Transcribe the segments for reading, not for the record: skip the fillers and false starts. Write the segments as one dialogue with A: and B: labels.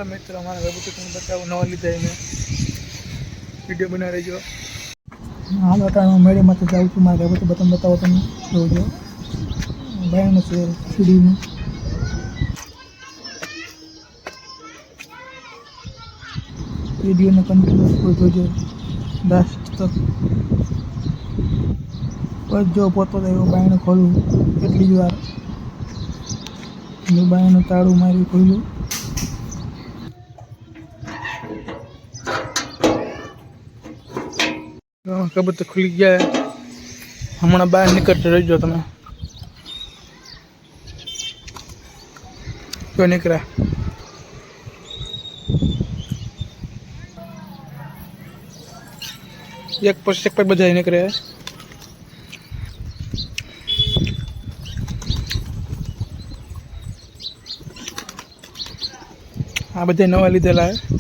A: hello मित्र हमारा कबूतर तुम बताओ नवा लीधा है वीडियो बना रही जो हाँ बता मेरे मत जाऊँ तुम मारे कबूतर बताओ तुम जो बहन से सीढ़ी में वीडियो ने कंटिन्यू जो लास्ट तक बस जो पोतो वो बायण खोलू एटली ज वार बायण ताड़ू मारी खोलू कबूतर खुली गया है हमने बाहर निकलते रहो तमे क्यों निकला एक पर बजाई निकले आ बधा नवा लीधेला है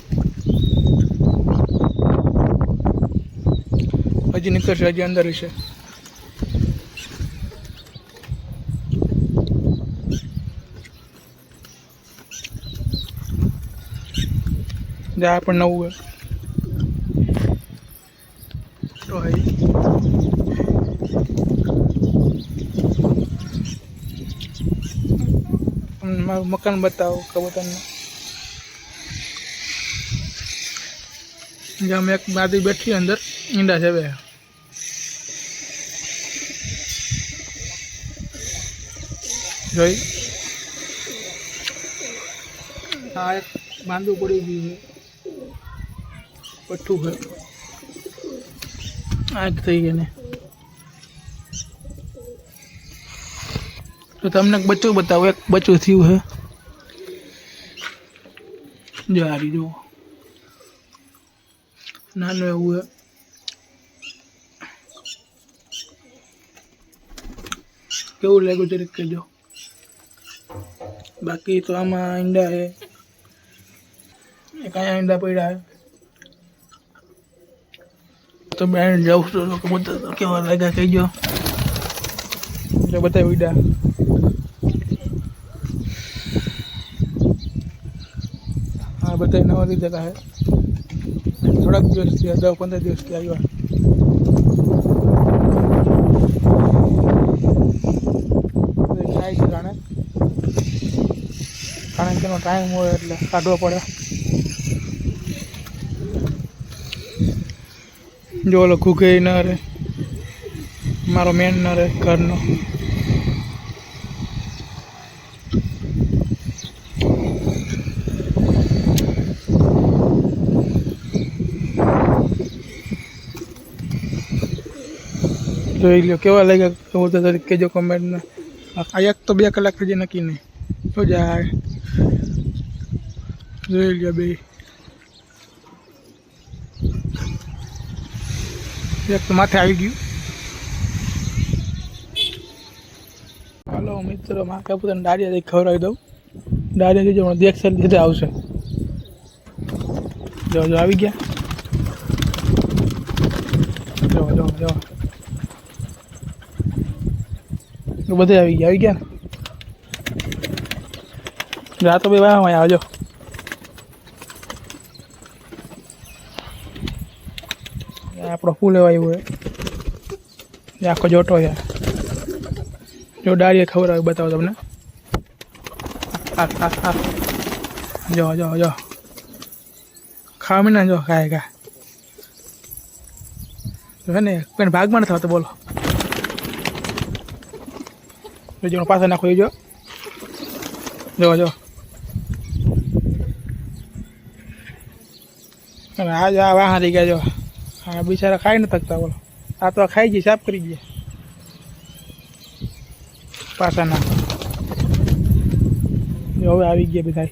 A: हजी निकलशे हजी अंदर हशे आ पण नवुं है तो है मकान बताओ कबूतर जहाँ मैं एक बादी बैठी अंदर ईंडा से वे जोई हाँ एक बांधू पड़ी गई है पट्टू है आग थी गई ने तो तमने बच्चों बताओ एक बच्चों थी है जो आ रही जो नानो एवं है केवू लगू जरीक कहजो बाकी तो आम ईंडा है एक अँ ईंडा पड़ा है तो बहन जाऊँ तो कबूतर केवा लगा कहजो जो बताओ ईंडा हाँ बताइए नवा लीधेला है थोड़ा दिवस थी 10-15 दिवस थी आया खाई छे जाने कारण के टाइम हो एटले काढवा पड़े जो ओलो खूके न रे मारो मेन न रे घर नो જોઈ લ્યો કેવા લાગ્યા કબૂતર તરીકે કહેજો કમેન્ટમાં આ એક તો 2 કલાક પછી નક્કી નહીં તો જાય જોઈ લ્યો બે એક તો માથે આવી ગયું હાલો મિત્રો માં કબૂતરને દાડિયા દઈ ખવડાવી દઉં દાડિયા દીજો પણ દેખ સર લીધે આવશે જો જો આવી ગયા જો જો જો બધે આવી ગયા ને રાતો બે વાહ આવજો આપણો ફૂલ એવા આવ્યું હોય આખો જોટો છે જો ડાળીએ ખબર આવે બતાવો તમને જો જો જો ખાવા ના જો ખાય ખા હે ને કોઈ ભાગમાં નથી આવતો બોલો जो पास नाखो जो जो जो आज आ वहाँ रही गया जो हाँ बेचारा खाई नहीं सकता बोलो आ तो खाई गई साफ करी गया पासा ना जो हम आ गया बधाई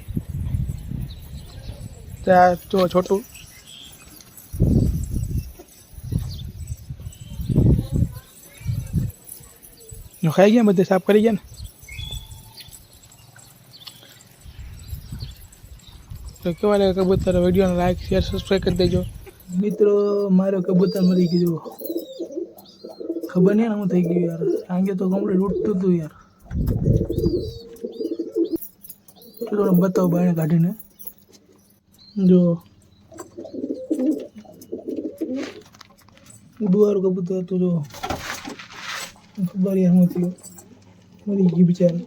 A: तो छोटू जो खाई गया बधे साफ करी गया ने तो केवा लगे कबूतर वीडियो ने लाइक शेयर सब्सक्राइब कर देजो मित्रों मारो कबूतर मरी गयो खबर नहीं हूँ थी गई यार आगे तो कम्प्लीट उठतु तू यार तो बताओ बायने काढ़ी ने જો ઉડવાનું કબૂતર હતું જો ખબર યાર શું થયું મરી ગયું બિચારું